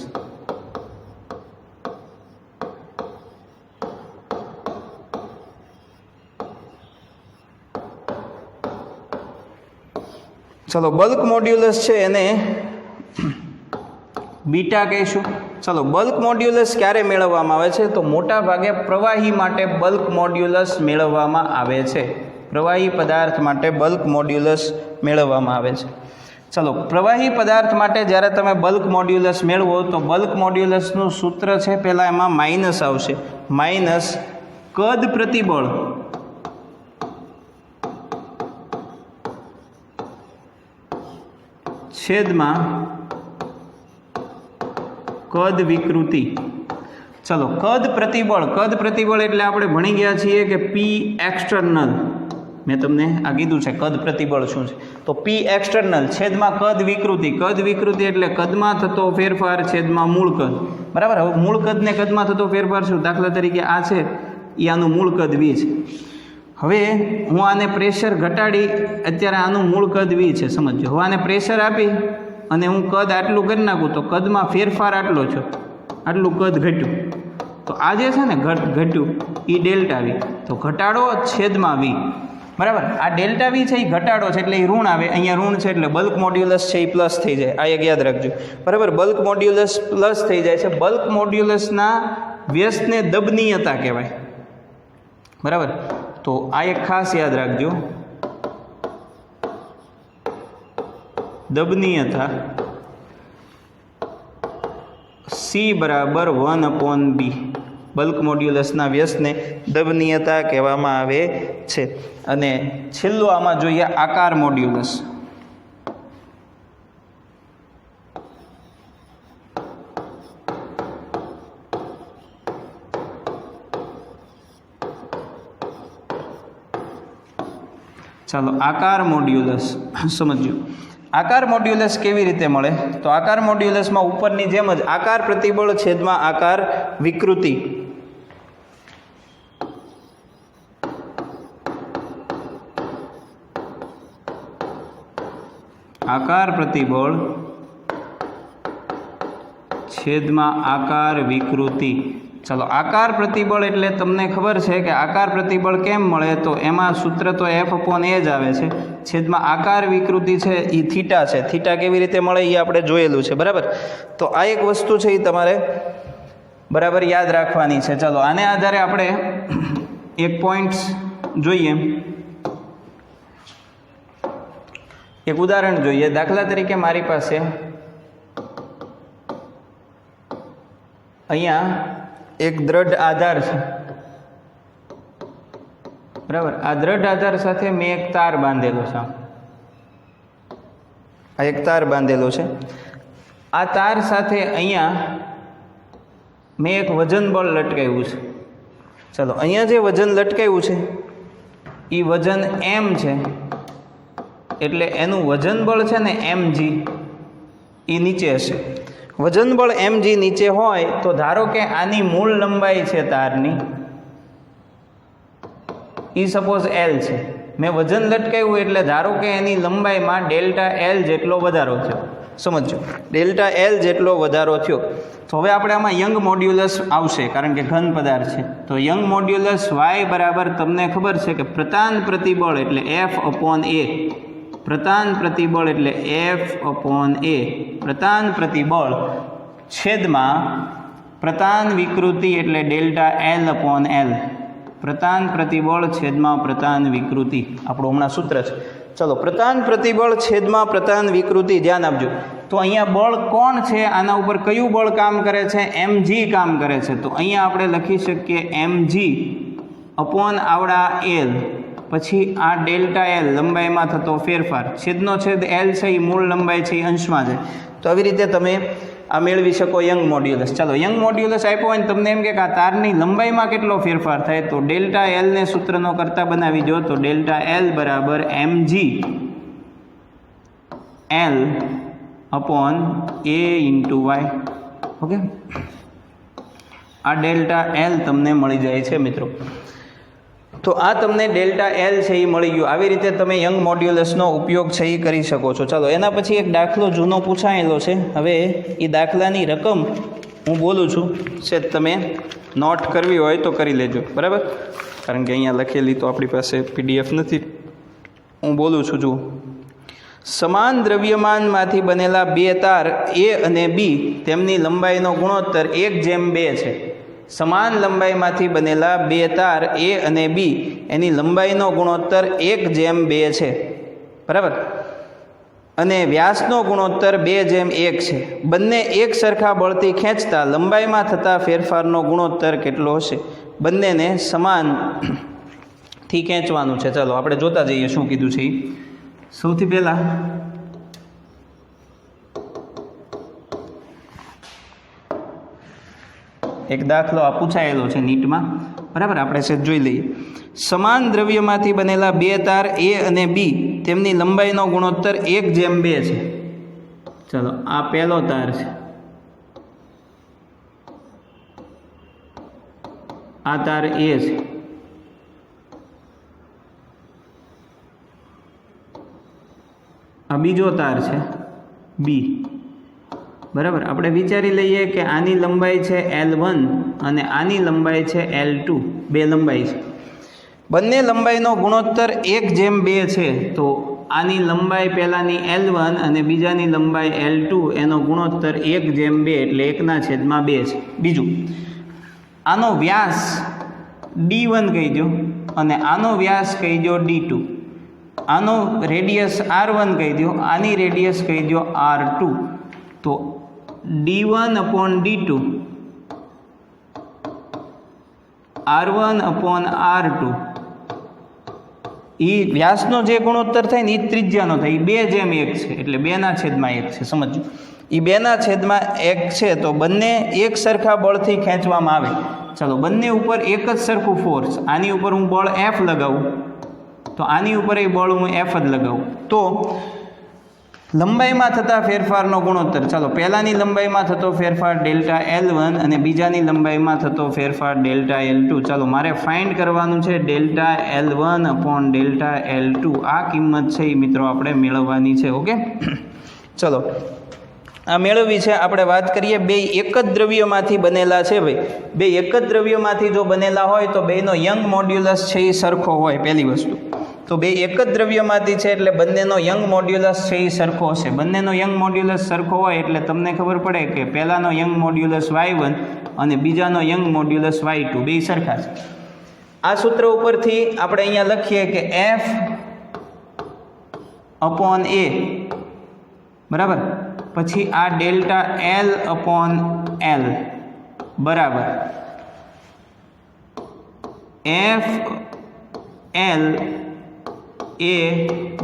ચલો બલ્ક મોડ્યુલસ છે એને બીટા કહીશું. ચલો બલ્ક મોડ્યુલસ ક્યારે મેળવવામાં આવે છે? તો મોટા ભાગે પ્રવાહી માટે બલ્ક મોડ્યુલસ મેળવવામાં આવે છે. પ્રવાહી પદાર્થ માટે બલ્ક મોડ્યુલસ મેળવવામાં આવે છે. ચલો પ્રવાહી પદાર્થ માટે જ્યારે તમે બલ્ક મોડ્યુલસ મેળવો તો બલ્ક મોડ્યુલસનું સૂત્ર છે, પહેલાં એમાં માઇનસ આવશે. માઇનસ કદ પ્રતિબળ છેદમાં કદ વિકૃતિ. ચલો કદ પ્રતિબળ એટલે આપણે ભણી ગયા છીએ કે પી એક્સટર્નલ. મેં તમને આ કીધું છે કદ પ્રતિબળ શું છે. તો પી એક્સટર્નલ છેદમાં કદ વિકૃતિ. કદ વિકૃતિ એટલે કદમાં થતો ફેરફાર છેદમાં મૂળ કદ. બરાબર. હવે મૂળ કદને કદમાં થતો ફેરફાર શું? દાખલા તરીકે આ છે એ આનું મૂળ કદ વી છે. હવે હું આને પ્રેશર ઘટાડી, અત્યારે આનું મૂળ કદ વી છે, સમજો. હવે આને પ્રેશર આપી અને હું કદ આટલું કરી નાખું તો કદમાં ફેરફાર આટલો છે, આટલું કદ ઘટ્યું. તો આ જે છે ને ઘટ્યું એ ડેલ્ટા વી. તો ઘટાડો છેદમાં વી. બરાબર. આ ડેલ્ટા વી છે એ ઘટાડો છે એટલે એ ઋણ આવે. અહીંયા ઋણ છે એટલે બલ્ક મોડ્યુલસ છે એ પ્લસ થઈ જાય. આ એક યાદ રાખજો. બરાબર. બલ્ક મોડ્યુલસ પ્લસ થઈ જાય છે. બલ્ક મોડ્યુલસના વ્યસ્તને દબનીયતા કહેવાય. બરાબર. તો આ એક ખાસ યાદ રાખજો. દબનીયતા C બરાબર 1/B. બલ્ક મોડ્યુલસના વ્યસ્તને દબનીયતા કહેવામાં આવે છે. અને છેલ્લું આમાં જોઈએ આકાર મોડ્યુલસ. ચાલો આકાર મોડ્યુલસ સમજો. આકાર મોડ્યુલસ કેવી રીતે મળે? તો આકાર મોડ્યુલસમાં ઉપરની જેમ જ આકાર પ્રતિબળ છેદમાં આકાર વિકૃતિ. આકાર પ્રતિબળ છેદમાં આકાર વિકૃતિ. ચલો આકાર પ્રતિબળ એટલે તમને ખબર છે કે આકાર પ્રતિબળ કેમ મળે? તો એમાં સૂત્ર તો F/A જ આવે છે. છેદમાં આકાર વિકૃતિ છે એ થીટા છે. થીટા કેવી રીતે મળે એ આપણે જોયેલું છે. બરાબર. તો આ એક વસ્તુ છે એ તમારે બરાબર યાદ રાખવાની છે. ચલો આને આધારે આપણે એક પોઈન્ટ જોઈએ, એક ઉદાહરણ જોઈએ. દાખલા તરીકે મારી પાસે અહીંયા એક દ્રઢ આધાર છે. બરાબર. આ દ્રઢ આધાર સાથે મેં એક તાર બાંધેલો છે. આ એક તાર બાંધેલો છે. આ તાર સાથે અહીંયા મેં એક વજન બળ લટકાવ્યું છે. ચલો અહીંયા જે વજન લટકાવ્યું છે એ વજન M છે, એટલે એનું વજન બળ છે ને mg એ નીચે હશે. વજન બળ mg નીચે હોય તો ધારો કે આની મૂળ લંબાઈ છે તારની એ સપોઝ L છે. મેં વજન લટકાવ્યું એટલે ધારો કે એની લંબાઈમાં ડેલ્ટા L જેટલો વધારો થયો. સમજો, ડેલ્ટા L જેટલો વધારો થયો. તો હવે આપણે આમાં યંગ મોડ્યુલસ આવશે કારણ કે ઘન પદાર્થ છે. તો યંગ મોડ્યુલસ y બરાબર તમને ખબર છે કે પ્રતાન પ્રતિબળ એટલે F/A. પ્રતાન પ્રતિબળ એટલે F/A. પ્રતાન પ્રતિબળ છેદમાં પ્રતાન વિકૃતિ એટલે ડેલ્ટા L/L. પ્રતાન પ્રતિબળ છેદમાં પ્રતાન વિકૃતિ આપણું હમણાં સૂત્ર છે. ચલો પ્રતાન પ્રતિબળ છેદમાં પ્રતાન વિકૃતિ ધ્યાન આપજો. તો અહીંયા બળ કોણ છે? આના ઉપર કયું બળ કામ કરે છે? mg કામ કરે છે. તો અહીંયા આપણે લખી શકીએ mg અપોન આવડા L, પછી આ ડેલ્ટા L લંબાઈમાં થતો ફેરફાર, છેદનો છેદ L છે એ મૂળ લંબાઈ છે એ અંશમાં છે. તો આવી રીતે તમે આ મેળવી શકો યંગ મોડ્યુલસ. ચાલો યંગ મોડ્યુલસ આપ્યો હોય ને તમને એમ કે આ તારની લંબાઈમાં કેટલો ફેરફાર થાય, તો ડેલ્ટા Lને સૂત્રનો કરતા બનાવી દો. તો ડેલ્ટા L બરાબર mg L upon A × y. Okay. આ ડેલ્ટા એલ તમને મળી જાય છે મિત્રો. તો આ તમને ડેલ્ટા એલ છે એ મળી ગયું. આવી રીતે તમે યંગ મોડ્યુલસનો ઉપયોગ છે એ કરી શકો છો. ચાલો એના પછી એક દાખલો જૂનો પૂછાયેલો છે. હવે એ દાખલાની રકમ હું બોલું છું, છે તમે નોટ કરવી હોય તો કરી લેજો, બરાબર? કારણ કે અહીંયા લખેલી તો આપણી પાસે PDF નથી. હું બોલું છું, જુઓ. સમાન દ્રવ્યમાનમાંથી બનેલા બે તાર A અને B તેમની લંબાઈનો ગુણોત્તર 1:2 છે. સમાન લંબાઈમાંથી બનેલા બે તાર A અને B એની લંબાઈનો ગુણોત્તર 1:2 છે, બરાબર? અને વ્યાસનો ગુણોત્તર 2:1 છે. બંને એક સરખા બળથી ખેંચતા લંબાઈમાં થતા ફેરફારનો ગુણોત્તર કેટલો હશે? બંનેને સમાનથી ખેંચવાનું છે. ચાલો આપણે જોતા જઈએ શું કીધું છે. સૌથી પહેલાં એક દાખલો આ પૂછાયેલો છે નીટમાં, બરાબર? આપણે સેજ જોઈ લઈએ. સમાન દ્રવ્યમાંથી બનેલા બે તાર A અને B તેમની લંબાઈનો ગુણોત્તર 1:2 છે. ચાલો આ પહેલો તાર છે, આ તાર A છે, આ બીજો તાર છે B, બરાબર? આપણે વિચારી લઈએ કે આની લંબાઈ છે L1 અને આની લંબાઈ છે L2. બે લંબાઈ છે. બંને લંબાઈનો ગુણોત્તર 1:2 છે. તો આની લંબાઈ પહેલાંની L1 અને બીજાની લંબાઈ L2 એનો ગુણોત્તર 1:2 એટલે 1/2 છે. બીજું, આનો વ્યાસ D1 કહી દો અને આનો વ્યાસ કહી દો D2. આનો રેડિયસ R1 કહી દો, આની રેડિયસ કહી દો R2. તો D1/D2 R1/R2 એ વ્યાસનો જે ગુણોત્તર થાય ને એ ત્રિજ્યાનો થાય. એ 2:1 છે એટલે 2/1 છે. સમજો, એ 2/1 છે. તો બંને એક સરખા બળથી ખેંચવામાં આવે. ચાલો બંને ઉપર એક જ સરખું ફોર્સ. આની ઉપર હું બળ F લગાવું તો આની ઉપર એ બળ હું F જ લગાવું. તો લંબાઈમાં થતા ફેરફારનો ગુણોત્તર, ચાલો પહેલાંની લંબાઈમાં થતો ફેરફાર ડેલ્ટા L1 અને બીજાની લંબાઈમાં થતો ફેરફાર ડેલ્ટા L2. ચાલો મારે ફાઇન્ડ કરવાનું છે ડેલ્ટા L1/ડેલ્ટા L2. આ કિંમત છે એ મિત્રો આપણે મેળવવાની છે. ઓકે, ચલો આ મેળવવી છે. આપણે વાત કરીએ, બે એક જ દ્રવ્યમાંથી બનેલા છે. ભાઈ બે એક જ દ્રવ્યમાંથી જો બનેલા હોય તો બેનો યંગ મોડ્યુલસ છે એ સરખો હોય. પહેલી વસ્તુ તો બે એક જ દ્રવ્યમાંથી છે એટલે બંનેનો યંગ મોડ્યુલસ છે એ સરખો હશે. બંનેનો યંગ મોડ્યુલસ સરખો હોય એટલે તમને ખબર પડે કે પહેલાંનો યંગ મોડ્યુલસ Y1 અને બીજાનો યંગ મોડ્યુલસ Y2 બે સરખા છે. આ સૂત્ર ઉપરથી આપણે અહીંયા લખીએ કે F/A, બરાબર? પછી આ ડેલ્ટા L/L બરાબર F/L A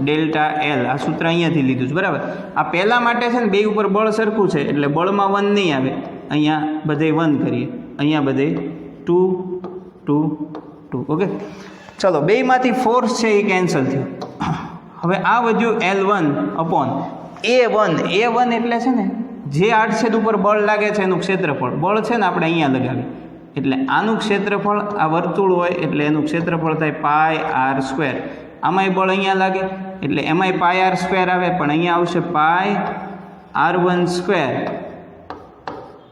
ડેલ્ટા L. આ સૂત્ર અહીંયાથી લીધું છે, બરાબર? આ પહેલાં માટે છે ને બે ઉપર બળ સરખું છે એટલે બળમાં 1 નહીં આવે. અહીંયા બધે 1 કરીએ, અહીંયા બધે 2 2 2. ઓકે, ચલો બેમાંથી ફોર્સ છે એ કેન્સલ થયું. હવે આ વધ્યું L1/A1. A1 એટલે છે ને જે આડછેદ ઉપર બળ લાગે છે એનું ક્ષેત્રફળ. બળ છે ને આપણે અહીંયા લગાવીએ એટલે આનું ક્ષેત્રફળ, આ વર્તુળ હોય એટલે એનું ક્ષેત્રફળ થાય πr². આમાંય બળ અહીંયા લાગે એટલે એમાંય πr² આવે, પણ અહીંયા આવશે πr1².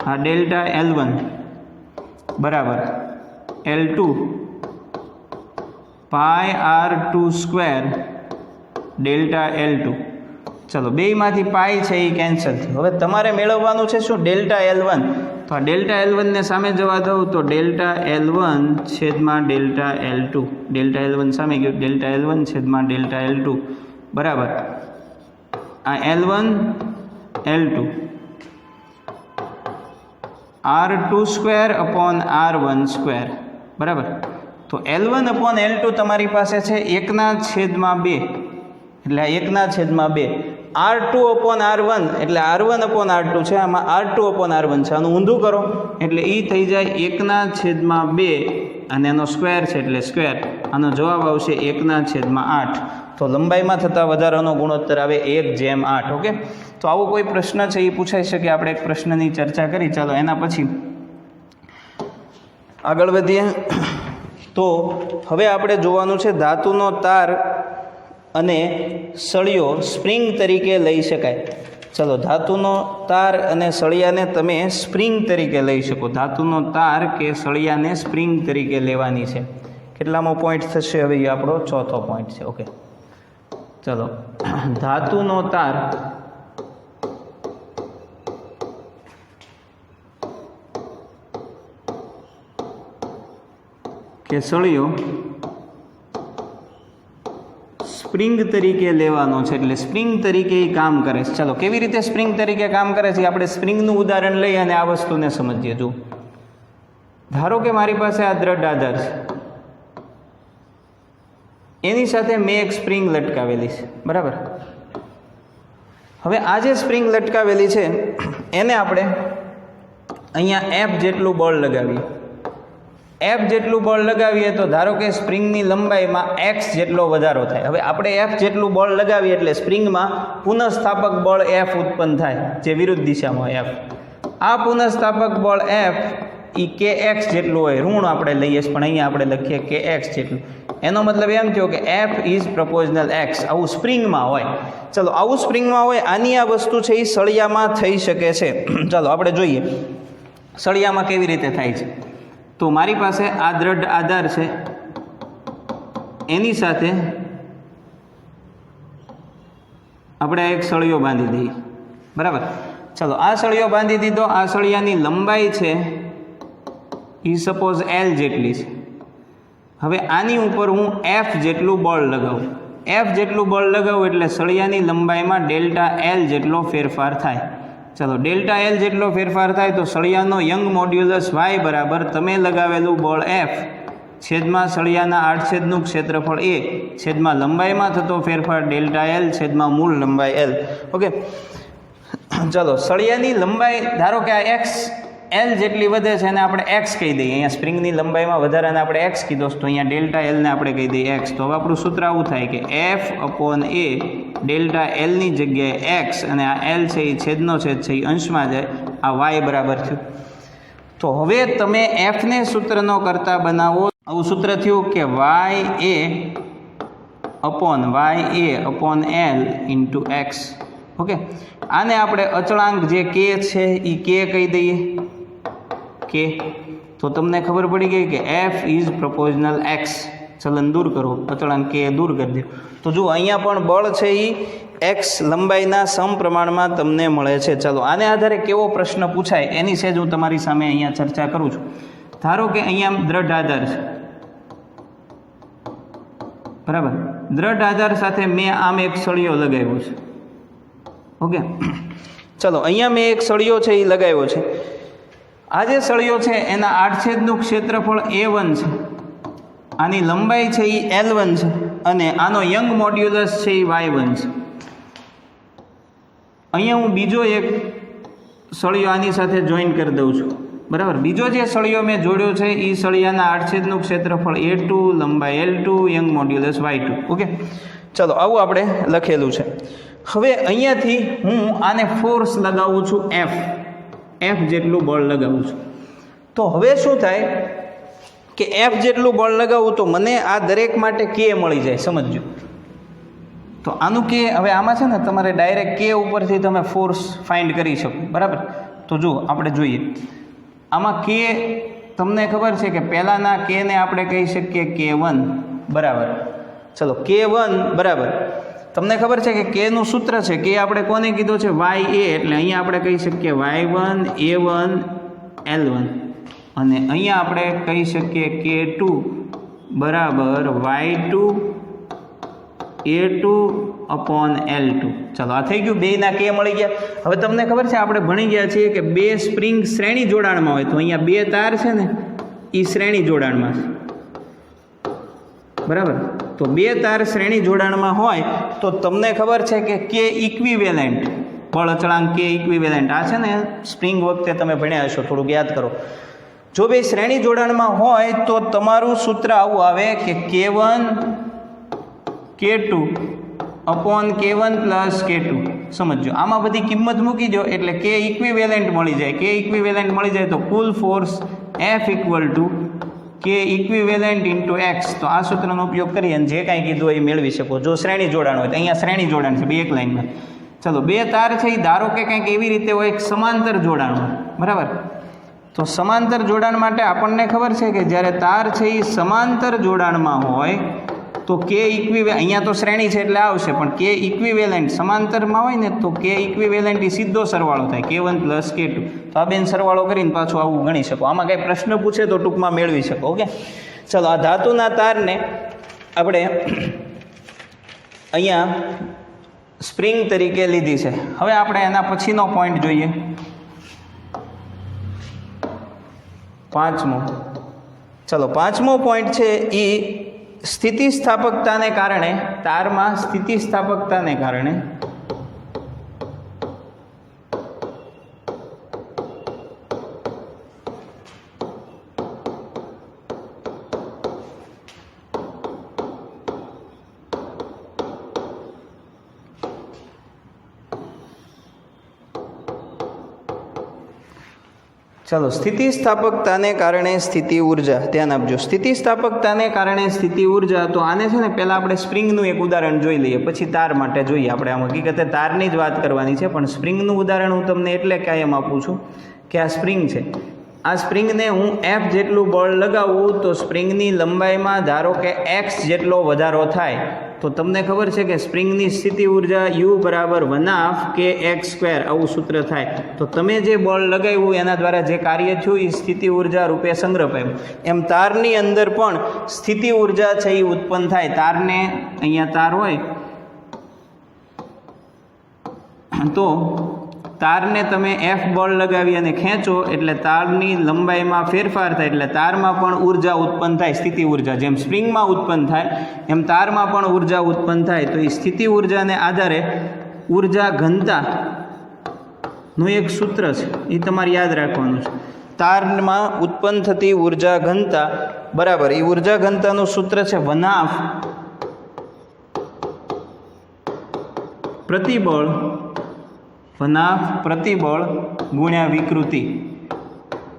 આ ડેલ્ટા L1 બરાબર L2 πr2² ડેલ્ટા L2. ચલો બેમાંથી પાઈ છે એ કેન્સલ થયું. હવે તમારે મેળવવાનું છે શું? Delta L1. તો આ ડેલ્ટા L1 ને સામે જવા દઉં તો ડેલ્ટા L1/ડેલ્ટા L2. ડેલ્ટા L1 સામે ગયું, ડેલ્ટા L1/ડેલ્ટા L2 બરાબર આ L1 L2 R2²/R1², બરાબર? તો L1/L2 તમારી પાસે છે 1/2 એટલે 1/2. R2/R1 એટલે R1/R2 છે, આમાં R2/R1 છે. આનું ઊંધું કરો એટલે એ થઈ જાય 1/2 અને એનો સ્ક્વેર છે એટલે સ્ક્વેર. આનો જવાબ આવશે 1/8. તો લંબાઈમાં થતા વધારાનો ગુણોત્તર આવે 1/8. ઓકે, તો આવો કોઈ પ્રશ્ન છે એ પૂછાઈ શકે. આપણે એક પ્રશ્નની ચર્ચા કરી. ચાલો એના પછી આગળ વધીએ તો હવે આપણે જોવાનું છે ધાતુનો તાર અને સળિયો સ્પ્રિંગ તરીકે લઈ શકાય. ચલો, ધાતુનો તાર અને સળિયાને તમે સ્પ્રિંગ તરીકે લઈ શકો. ધાતુનો તાર કે સળિયાને સ્પ્રિંગ તરીકે લેવાની છે. કેટલામો પોઈન્ટ થશે? હવે એ આપણો ચોથો પોઈન્ટ છે. ઓકે, ચલો, ધાતુનો તાર કે સળિયો સ્પ્રિંગ તરીકે લેવાનો છે, એટલે સ્પ્રિંગ તરીકે એ કામ કરે છે. ચાલો, કેવી રીતે સ્પ્રિંગ તરીકે કામ કરે છે આપણે સ્પ્રિંગનું ઉદાહરણ લઈ અને આ વસ્તુને સમજીએ. જો ધારો કે મારી પાસે આ દ્રઢ આધાર છે, એની સાથે મેં એક સ્પ્રિંગ લટકાવેલી છે, બરાબર. હવે આ જે સ્પ્રિંગ લટકાવેલી છે એને આપણે અહીંયા એફ જેટલું બળ લગાવીએ. એફ જેટલું બળ લગાવીએ તો ધારો કે સ્પ્રિંગની લંબાઈમાં એક્સ જેટલો વધારો થાય. હવે આપણે એફ જેટલું બળ લગાવીએ એટલે સ્પ્રિંગમાં પુનઃસ્થાપક બળ એફ ઉત્પન્ન થાય, જે વિરુદ્ધ દિશામાં એફ. આ પુનઃસ્થાપક બળ એફ એ કે એક્સ જેટલું હોય, ઋણ આપણે લઈએ પણ અહીંયા આપણે લખીએ કે એક્સ જેટલું. એનો મતલબ એમ થયો કે એફ ઇઝ પ્રપોઝનલ એક્સ. આવું સ્પ્રિંગમાં હોય. ચલો, આવું સ્પ્રિંગમાં હોય. આની આ વસ્તુ છે એ સળિયામાં થઈ શકે છે. ચાલો આપણે જોઈએ સળિયામાં કેવી રીતે થાય છે. તો મારી પાસે આ દ્રઢ આધાર છે, એની સાથે આપણે એક સળિયો બાંધી દઈએ, બરાબર. ચાલો, આ સળિયો બાંધી દીધો. આ સળિયાની લંબાઈ છે એ સપોઝ એલ જેટલી છે. હવે આની ઉપર હું એફ જેટલું બળ લગાવું. એફ જેટલું બળ લગાવું એટલે સળિયાની લંબાઈમાં ડેલ્ટા એલ જેટલો ફેરફાર થાય. ચાલો, ડેલ્ટા એલ જેટલો ફેરફાર થાય તો સળિયાનો યંગ મોડ્યુલસ વાય બરાબર તમે લગાવેલું બળ એફ છેદમાં સળિયાના આડછેદનું ક્ષેત્રફળ એ છેદમાં લંબાઈમાં થતો ફેરફાર ડેલ્ટા એલ છેદમાં મૂળ લંબાઈ એલ. ઓકે, ચાલો, સળિયાની લંબાઈ ધારો કે આ એક્સ એલ જેટલી વધે છે અને આપણે એક્સ કહી દઈએ. અહીંયા સ્પ્રિંગની લંબાઈમાં વધારાને આપણે એક્સ કીધો તો અહીંયા ડેલ્ટા એલને આપણે કહી દઈએ એક્સ. તો હવે આપણું સૂત્ર આવું થાય કે એફ અપોન એ ડેલ્ટા એલની જગ્યાએ એક્સ અને આ એલ છે એ છેદનો છેદ છે એ અંશમાં જાય, આ વાય બરાબર થયું. તો હવે તમે એફને સૂત્રનો કરતા બનાવો. આવું સૂત્ર થયું કે y a upon l into x. Okay, આને આપણે અચળાંક જે કે છે એ કે કહી દઈએ કે. તો તમને ખબર પડી ગઈ કે એફ ઇઝ પ્રપોઝનલ એક્સ. ચલન દૂર કરો, અચળાંક કે દૂર કરી દો. તો જુઓ અહીંયા પણ બળ છે એ એક્સ લંબાઈના સમપ્રમાણમાં તમને મળે છે. ચાલો, આને આધારે કેવો પ્રશ્ન પૂછાય એની સેજ હું તમારી સામે અહીંયા ચર્ચા કરું છું. ધારો કે અહીંયા દ્રઢ આધાર છે, બરાબર. દ્રઢ આધાર સાથે મેં આમ એક સળિયો લગાવ્યો છે. ઓકે, ચલો, અહીંયા મેં એક સળિયો છે એ લગાવ્યો છે. આ જે સળિયો છે એના આડછેદનું ક્ષેત્રફળ A1 છે, આની લંબાઈ છે એ L1 છે અને આનો યંગ મોડ્યુલસ છે એ Y1 છે. અહીંયા હું બીજો એક સળિયો આની સાથે જોઈન કરી દઉં છું, બરાબર. બીજો જે સળિયો મેં જોડ્યો છે એ સળિયાના આડછેદનું ક્ષેત્રફળ A2, લંબાઈ L2, young modulus Y2. Okay, ચલો, આવું આપણે લખેલું છે. હવે અહીંયાથી હું આને ફોર્સ લગાવું છું એફ જેટલું બળ લગાવું છું. તો હવે શું થાય કે એફ જેટલું બળ લગાવું તો મને આ દરેક માટે કે મળી જાય. સમજજો. તો આનું કે હવે આમાં છે ને તમારે ડાયરેક્ટ કે ઉપરથી તમે ફોર્સ ફાઇન્ડ કરી શકો, બરાબર. તો જુઓ આપણે જોઈએ આમાં કે તમને ખબર છે કે પહેલાંના કેને આપણે કહી શકીએ K1, બરાબર. ચલો, K1 બરાબર. તમને ખબર છે કે કેનું સૂત્ર છે કે આપણે કોને કીધો છે YA, એટલે અહીંયા આપણે કહી શકીએ Y1 A1 L1 અને અહીંયા આપણે કહી શકીએ K2 બરાબર Y2 A2 અપોન L2. ચાલો, આ થઈ ગયું. બેયના કે મળી ગયા. હવે તમને ખબર છે આપણે ભણી ગયા છીએ કે બે સ્પ્રિંગ શ્રેણી જોડાણમાં હોય તો અહીંયા બે તાર છે ને એ શ્રેણી જોડાણમાં છે, બરાબર. તો બે તાર શ્રેણી જોડાણમાં હોય તો તમને ખબર છે કે કે ઇક્વિવેલેન્ટ બળ અચળાંક કે ઇક્વિવેલેન્ટ આ છે ને સ્પ્રિંગ વખતે તમે ભણ્યા હશો, થોડુંક યાદ કરો. જો બે શ્રેણી જોડાણમાં હોય તો તમારું સૂત્ર આવું આવે કે K1 K2 upon K1 plus K2. સમજો, આમાં બધી કિંમત મૂકી દો એટલે કે ઇક્વિવેલેન્ટ મળી જાય. કે ઇક્વિવેલેન્ટ મળી જાય તો કુલ ફોર્સ F ઇક્વલ ટુ કે ઇક્વિવેલન્ટ ઇન્ટુ એક્સ. તો આ સૂત્રનો ઉપયોગ કરી અને જે કાંઈ કીધું એ મેળવી શકો. જો શ્રેણી જોડાણ હોય તો અહીંયા શ્રેણી જોડાણ છે બે એક લાઈનમાં. ચલો બે તાર છે એ ધારો કે કંઈક એવી રીતે હોય એક સમાંતર જોડાણ હોય, બરાબર. તો સમાંતર જોડાણ માટે આપણને ખબર છે કે જ્યારે તાર છે એ સમાંતર જોડાણમાં હોય તો કે અહીંયા તો શ્રેણી છે એટલે આવશે, પણ કે ઇક્વિવેલન્ટ સમાંતરમાં હોય ને તો કે ઇક્વિવેલન્ટ એ સીધો સરવાળો થાય K1 + K2. તો આ બેન સરવાળો કરીને પાછું આવું ગણી શકો. આમાં કંઈ પ્રશ્ન પૂછે તો ટૂંકમાં મેળવી શકો. ઓકે, ચલો આ ધાતુના તારને આપણે અહીંયા સ્પ્રિંગ તરીકે લીધી છે. હવે આપણે એના પછીનો પોઈન્ટ જોઈએ, પાંચમો. ચલો પાંચમો પોઈન્ટ છે એ સ્થિતિસ્થાપકતાને કારણે, તારમાં સ્થિતિસ્થાપકતાને કારણે ચલો સ્થિતિસ્થાપકતાને કારણે સ્થિતિ ઉર્જા, ધ્યાન આપજો. સ્થિતિસ્થાપકતાને કારણે સ્થિતિ ઉર્જા. તો આને છે ને પહેલાં આપણે સ્પ્રિંગનું એક ઉદાહરણ જોઈ લઈએ, પછી તાર માટે જોઈએ. આપણે આમ હકીકતે તારની જ વાત કરવાની છે, પણ સ્પ્રિંગનું ઉદાહરણ હું તમને એટલે કાયમ આપું છું કે આ સ્પ્રિંગ છે. આ સ્પ્રિંગને હું F જેટલું બળ લગાવું તો સ્પ્રિંગની લંબાઈમાં ધારો કે x જેટલો વધારો થાય તો તમને ખબર છે કે સ્પ્રિંગની સ્થિતિ ઉર્જા U = 1/kx², આવું સૂત્ર થાય. તો તમે જે બળ લગાવ્યું એના દ્વારા જે કાર્ય થયું એ સ્થિતિ ઉર્જા રૂપે સંગ્રહ પામ્યું. એમ તારની અંદર પણ સ્થિતિ ઉર્જા છે એ ઉત્પન્ન થાય. તારને અહીંયા તાર હોય તો તારને તમે F બળ લગાવી અને ખેંચો એટલે તારની લંબાઈમાં ફેરફાર થાય, એટલે તારમાં પણ ઉર્જા ઉત્પન્ન થાય, સ્થિતિ ઉર્જા. જેમ સ્પ્રિંગમાં ઉત્પન્ન થાય એમ તારમાં પણ ઉર્જા ઉત્પન્ન થાય. તો એ સ્થિતિ ઉર્જાને આધારે ઉર્જા ઘનતાનું એક સૂત્ર છે, એ તમારે યાદ રાખવાનું છે. તારમાં ઉત્પન્ન થતી ઉર્જા ઘનતા બરાબર, એ ઉર્જા ઘનતાનું સૂત્ર છે 1/2 પ્રતિબળ 1/2 પ્રતિબળ ગુણ્યા વિકૃતિ,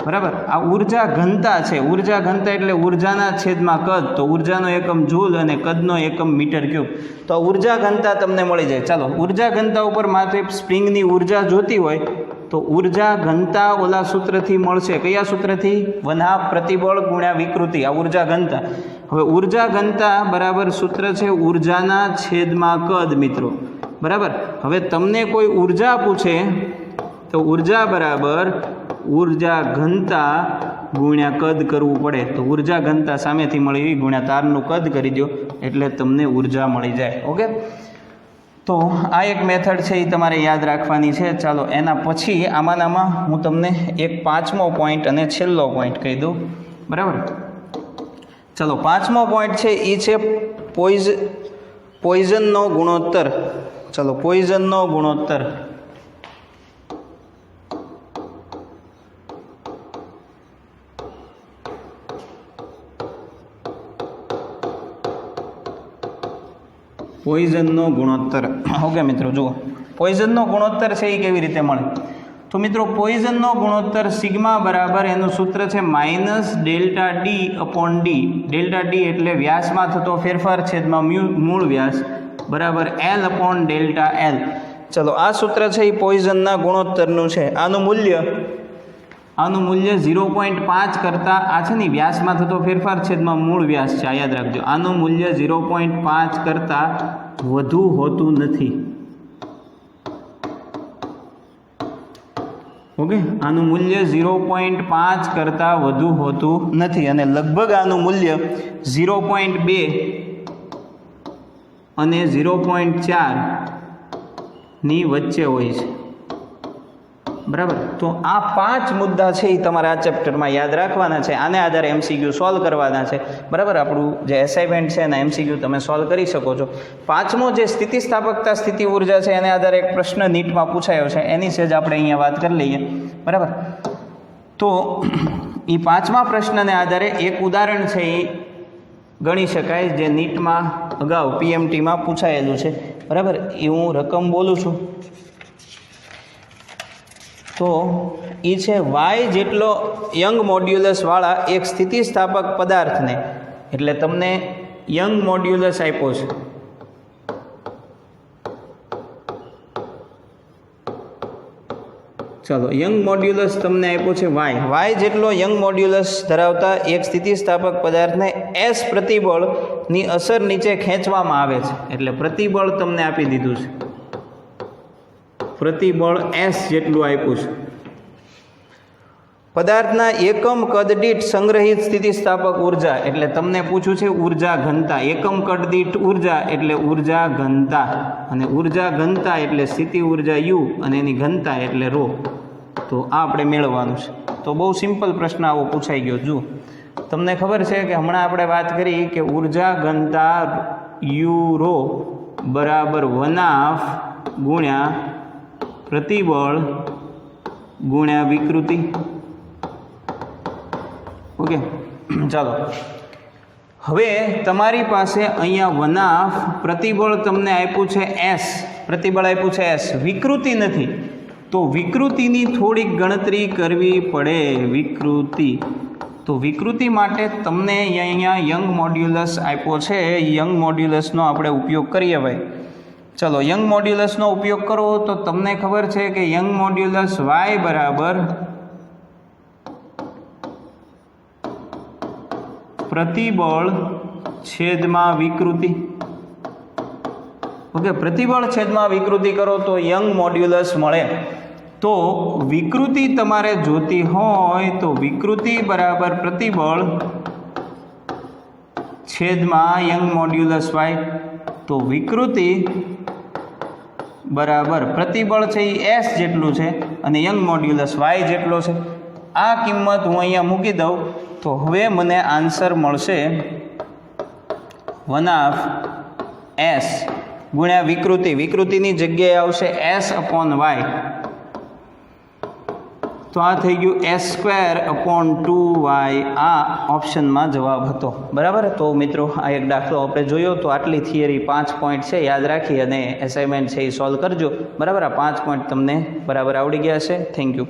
બરાબર. આ ઉર્જા ઘનતા છે. ઉર્જા ઘનતા એટલે ઉર્જાના છેદમાં કદ. તો ઉર્જાનો એકમ જૂલ અને કદનો એકમ મીટર ક્યુબ. તો ઉર્જા ઘનતા તમને મળી જાય. ચાલો ઉર્જા ઘનતા ઉપર માત્ર સ્પ્રિંગની ઉર્જા જોતી હોય તો ઉર્જા ઘનતા ઓલા સૂત્રથી મળશે. કયા સૂત્રથી? 1/2 પ્રતિબળ ગુણ્યા વિકૃતિ, આ ઉર્જા ઘનતા. હવે ઉર્જા ઘનતા બરાબર સૂત્ર છે ઉર્જાના છેદમાં કદ, મિત્રો, બરાબર. હવે તમને કોઈ ઉર્જા પૂછે તો ઉર્જા બરાબર ઉર્જા ઘનતા ગુણ્યા કદ કરવું પડે. તો ઉર્જા ઘનતા સામેથી મળી ગુણ્યા તારનું કદ કરી દો એટલે તમને ઉર્જા મળી જાય. ઓકે, તો આ એક મેથડ છે એ તમારે યાદ રાખવાની છે. ચાલો એના પછી આમાં હું તમને એક પાંચમો પોઈન્ટ અને છેલ્લો પોઈન્ટ કહી દઉં, બરાબર. ચાલો પાંચમો પોઈન્ટ છે એ છે પોઈઝનનો ગુણોત્તર. ચલો પોઈઝનનો ગુણોત્તર. પોઈઝનનો ગુણોત્તર. ઓકે મિત્રો, જુઓ પોઈઝનનો ગુણોત્તર છે એ કેવી રીતે મળે. તો મિત્રો પોઈઝનનો ગુણોત્તર સિગ્મા બરાબર એનું સૂત્ર છે -ΔD/D. ΔD એટલે વ્યાસમાં થતો ફેરફાર છેદમાં મૂળ વ્યાસ બરાબર L/ΔL. ચલો આ સૂત્ર છે એ પોઈઝનના ગુણોત્તરનું છે. આનું મૂલ્ય 0.5 કરતાં, આ છે ને વ્યાસમાં થતો ફેરફાર છેદમાં મૂળ વ્યાસ છે, આ યાદ રાખજો. આનું મૂલ્ય 0.5 કરતાં વધુ હોતું નથી. ઓકે, આનું મૂલ્ય 0.5 કરતાં વધુ હોતું નથી અને લગભગ આનું મૂલ્ય 0.2 અને 0.4 ની વચ્ચે હોય છે, બરાબર. તો આ 5 મુદ્દા છે એ તમારે આ ચેપ્ટરમાં યાદ રાખવાના છે. આને આધારે MCQ સોલ્વ કરવાના છે, બરાબર. આપણું જે એસાઇનમેન્ટ છે એના MCQ તમે સોલ્વ કરી શકો છો. પાંચમો જે સ્થિતિસ્થાપકતા સ્થિતિ ઉર્જા છે એને આધારે એક પ્રશ્ન નીટમાં પૂછાયો છે, એની સેજ આપણે અહીંયા વાત કરી લઈએ, બરાબર. તો એ પાંચમા પ્રશ્નને આધારે એક ઉદાહરણ છે એ ગણી શકાય જે નીટમાં અગાઉ PMTમાં પૂછાયેલું છે, બરાબર. એ હું રકમ બોલું છું. તો એ છે વાય જેટલો યંગ મોડ્યુલસવાળા એક સ્થિતિસ્થાપક પદાર્થને, એટલે તમને યંગ મોડ્યુલસ આપ્યો છે, ચાલો યંગ મોડ્યુલસ તમને આપ્યો છે વાય જેટલો યંગ મોડ્યુલસ ધરાવતા એક સ્થિતિસ્થાપક પદાર્થને એસ પ્રતિબળની અસર નીચે ખેંચવામાં આવે છે, એટલે પ્રતિબળ તમને આપી દીધું છે, પ્રતિબળ એસ જેટલું આપ્યું છે. પદાર્થના એકમ કદ દીઠ સંગ્રહિત સ્થિતિસ્થાપક ઉર્જા, એટલે તમને પૂછ્યું છે ઉર્જા ઘનતા. એકમ કદ દીઠ ઉર્જા એટલે ઉર્જા ઘનતા, અને ઉર્જા ઘનતા એટલે સ્થિતિ ઉર્જા યુ અને એની ઘનતા એટલે ρ. તો આ આપણે મેળવવાનું છે. તો બહુ સિમ્પલ પ્રશ્ન આવો પૂછાઈ ગયો. જુઓ, તમને ખબર છે કે હમણાં આપણે વાત કરી કે ઉર્જા ઘનતા યુ ρ બરાબર 1/2 ગુણ્યા પ્રતિબળ ગુણ્યા વિકૃતિ. ઓકે, ચાલો હવે તમારી પાસે અહીંયા 1/2 પ્રતિબળ તમને આપ્યું છે એસ, પ્રતિબળ આપ્યું છે એસ, વિકૃતિ નથી, તો વિકૃતિની થોડીક ગણતરી કરવી પડે. વિકૃતિ, તો વિકૃતિ માટે તમને અહીંયા યંગ મોડ્યુલસ આપ્યો છે, યંગ મોડ્યુલસનો આપણે ઉપયોગ કરીએ ભાઈ. ચલો યંગ મોડ્યુલસનો ઉપયોગ કરો તો તમને ખબર છે કે યંગ મોડ્યુલસ વાય બરાબર પ્રતિબળ છેદમાં વિકૃતિ. ઓકે, પ્રતિબળ છેદમાં વિકૃતિ કરો તો યંગ મોડ્યુલસ મળે. તો વિકૃતિ તમારે જોતી હોય તો વિકૃતિ બરાબર પ્રતિબળ છેદમાં યંગ મોડ્યુલસ વાય. તો વિકૃતિ બરાબર પ્રતિબળ છે એ એસ જેટલું છે અને યંગ મોડ્યુલસ વાય જેટલો છે. આ કિંમત હું અહીંયા મૂકી દઉં તો હવે મને આન્સર મળશે 1/2 એસ ગુણ્યા વિકૃતિ. વિકૃતિની જગ્યાએ આવશે S/Y. તો આ થઈ ગયું S²/2y. આ ઓપ્શનમાં જવાબ હતો. બરાબર. તો મિત્રો આ એક દાખલો આપણે જોયો. તો આટલી થિયરી 5 પોઈન્ટ છે, યાદ રાખી અને એસાઇનમેન્ટ છે એ સોલ્વ કરજો. બરાબર. આ 5 પોઈન્ટ તમને બરાબર આવડી ગયા છે. Thank you.